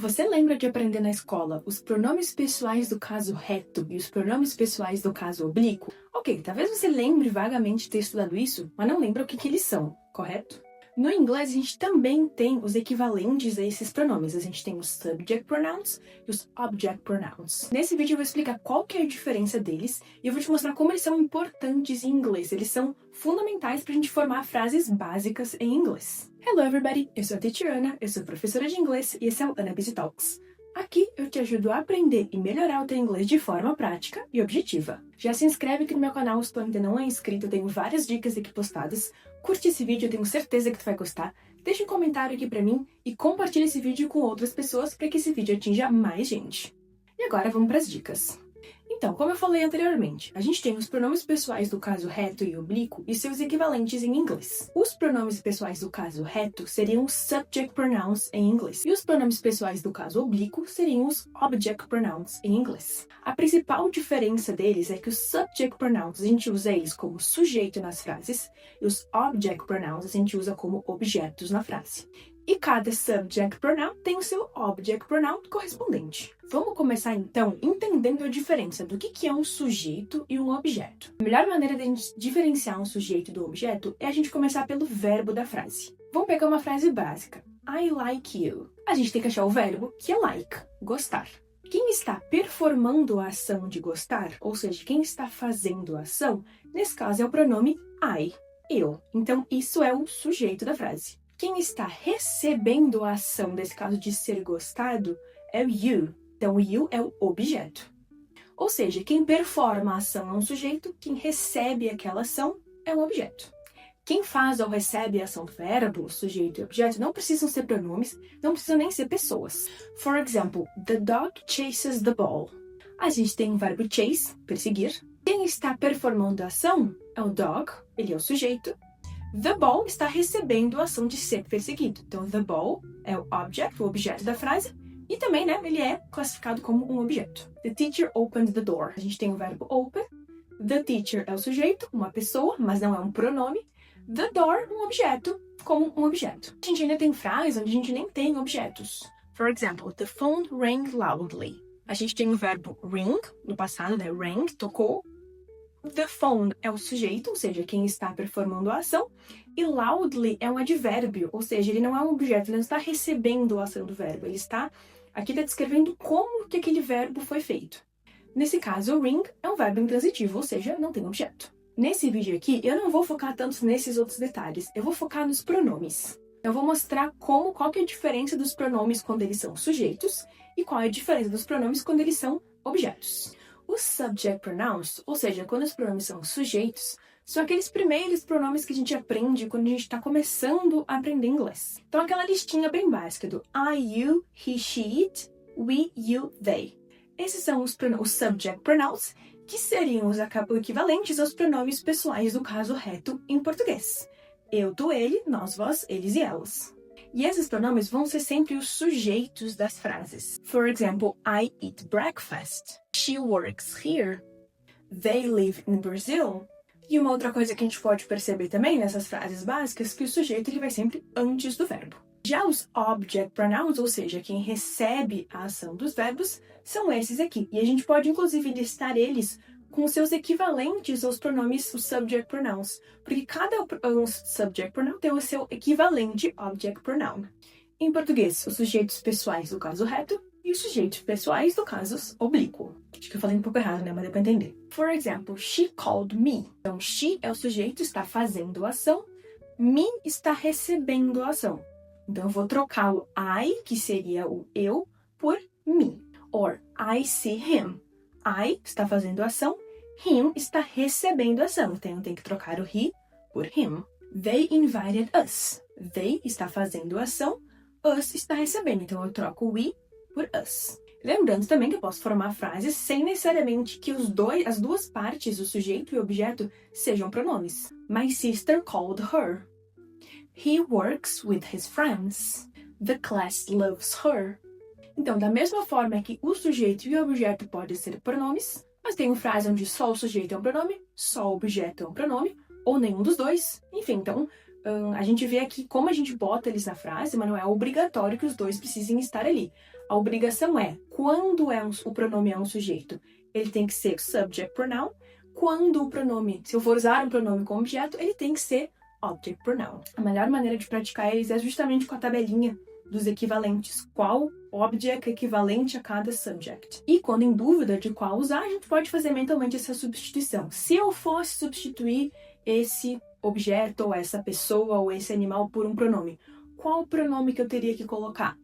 Você lembra de aprender na escola os pronomes pessoais do caso reto e os pronomes pessoais do caso oblíquo? Ok, talvez você lembre vagamente de ter estudado isso, mas não lembra o que eles são, correto? No inglês, a gente também tem os equivalentes a esses pronomes. A gente tem os subject pronouns e os object pronouns. Nesse vídeo eu vou explicar qual que é a diferença deles e eu vou te mostrar como eles são importantes em inglês. Eles são fundamentais para a gente formar frases básicas em inglês. Hello everybody, eu sou a Teacher Ana, eu sou professora de inglês e esse é o Ana Busy Talks. Aqui eu te ajudo a aprender e melhorar o teu inglês de forma prática e objetiva. Já se inscreve aqui no meu canal se tu ainda não é inscrito, eu tenho várias dicas aqui postadas. Curte esse vídeo, eu tenho certeza que tu vai gostar. Deixa um comentário aqui pra mim e compartilha esse vídeo com outras pessoas para que esse vídeo atinja mais gente. E agora vamos para as dicas. Então, como eu falei anteriormente, a gente tem os pronomes pessoais do caso reto e oblíquo e seus equivalentes em inglês. Os pronomes pessoais do caso reto seriam os subject pronouns em inglês, e os pronomes pessoais do caso oblíquo seriam os object pronouns em inglês. A principal diferença deles é que os subject pronouns a gente usa eles como sujeito nas frases, e os object pronouns a gente usa como objetos na frase. E cada subject pronoun tem o seu object pronoun correspondente. Vamos começar então entendendo a diferença do que é um sujeito e um objeto. A melhor maneira de a gente diferenciar um sujeito do objeto é a gente começar pelo verbo da frase. Vamos pegar uma frase básica. I like you. A gente tem que achar o verbo que é like, gostar. Quem está performando a ação de gostar, ou seja, quem está fazendo a ação, nesse caso é o pronome I, eu. Então isso é o sujeito da frase. Quem está recebendo a ação, desse caso de ser gostado, é o you. Então, o you é o objeto. Ou seja, quem performa a ação é um sujeito, quem recebe aquela ação é um objeto. Quem faz ou recebe a ação do verbo, sujeito e objeto, não precisam ser pronomes, não precisam nem ser pessoas. For example, the dog chases the ball. A gente tem o verbo chase, perseguir. Quem está performando a ação é o dog, ele é o sujeito. The ball está recebendo a ação de ser perseguido. Então, the ball é o object, o objeto da frase. E também, ele é classificado como um objeto. The teacher opened the door. A gente tem o verbo open. The teacher é o sujeito, uma pessoa, mas não é um pronome. The door, um objeto, como um objeto. A gente ainda tem frases onde a gente nem tem objetos. For example, the phone rang loudly. A gente tem o verbo ring, no passado, rang, tocou. The phone é o sujeito, ou seja, quem está performando a ação, e loudly é um advérbio, ou seja, ele não é um objeto, ele não está recebendo a ação do verbo, ele está descrevendo como que aquele verbo foi feito. Nesse caso, o ring é um verbo intransitivo, ou seja, não tem objeto. Nesse vídeo aqui, eu não vou focar tanto nesses outros detalhes, eu vou focar nos pronomes. Eu vou mostrar qual que é a diferença dos pronomes quando eles são sujeitos e qual é a diferença dos pronomes quando eles são objetos. Os subject pronouns, ou seja, quando os pronomes são sujeitos, são aqueles primeiros pronomes que a gente aprende quando a gente está começando a aprender inglês. Então, aquela listinha bem básica do I, you, he, she, it, we, you, they. Esses são os subject pronouns, que seriam os equivalentes aos pronomes pessoais do caso reto em português. Eu, tu, ele, nós, vós, eles e elas. E esses pronomes vão ser sempre os sujeitos das frases. For example, I eat breakfast. She works here. They live in Brazil. E uma outra coisa que a gente pode perceber também nessas frases básicas é que o sujeito ele vai sempre antes do verbo. Já os object pronouns, ou seja, quem recebe a ação dos verbos, são esses aqui. E a gente pode inclusive listar eles com seus equivalentes aos pronomes, os subject pronouns, porque cada subject pronoun tem o seu equivalente object pronoun. Em português, os sujeitos pessoais do caso reto e os sujeitos pessoais do caso oblíquo. Acho que eu falei um pouco errado, mas deu pra entender. For example, she called me. Então, she é o sujeito, está fazendo a ação, me está recebendo a ação. Então, eu vou trocar o I, que seria o eu, por me. Or, I see him. I está fazendo a ação, him está recebendo a ação. Então, eu tenho que trocar o he por him. They invited us. They está fazendo a ação, us está recebendo. Então, eu troco o we por us. Lembrando também que eu posso formar frases sem necessariamente que as duas partes, o sujeito e o objeto, sejam pronomes. My sister called her. He works with his friends. The class loves her. Então, da mesma forma que o sujeito e o objeto podem ser pronomes, mas tem uma frase onde só o sujeito é um pronome, só o objeto é um pronome, ou nenhum dos dois. Enfim, então, a gente vê aqui como a gente bota eles na frase, mas não é obrigatório que os dois precisem estar ali. A obrigação é, quando o pronome é um sujeito, ele tem que ser subject pronoun. Quando o pronome, se eu for usar um pronome como objeto, ele tem que ser object pronoun. A melhor maneira de praticar eles é justamente com a tabelinha dos equivalentes. Qual object é equivalente a cada subject. E quando em dúvida de qual usar, a gente pode fazer mentalmente essa substituição. Se eu fosse substituir esse objeto, ou essa pessoa, ou esse animal por um pronome, qual pronome que eu teria que colocar?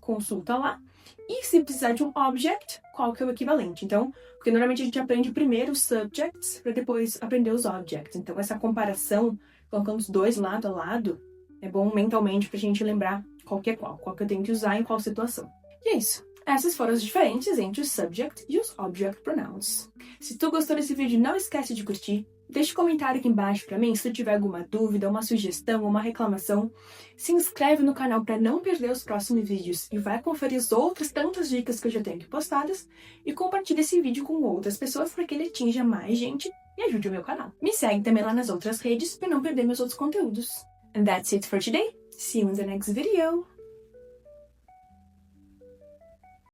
Consulta lá. E se precisar de um object, qual que é o equivalente? Então, porque normalmente a gente aprende primeiro os subjects para depois aprender os objects. Então, essa comparação, colocando os dois lado a lado, é bom mentalmente pra gente lembrar qual que eu tenho que usar em qual situação. E é isso. Essas foram as diferenças entre os subject e os object pronouns. Se tu gostou desse vídeo, não esquece de curtir. Deixa um comentário aqui embaixo pra mim se tu tiver alguma dúvida, uma sugestão, uma reclamação. Se inscreve no canal para não perder os próximos vídeos e vai conferir as outras tantas dicas que eu já tenho aqui postadas. E compartilha esse vídeo com outras pessoas para que ele atinja mais gente e ajude o meu canal. Me segue também lá nas outras redes para não perder meus outros conteúdos. And that's it for today. See you in the next video.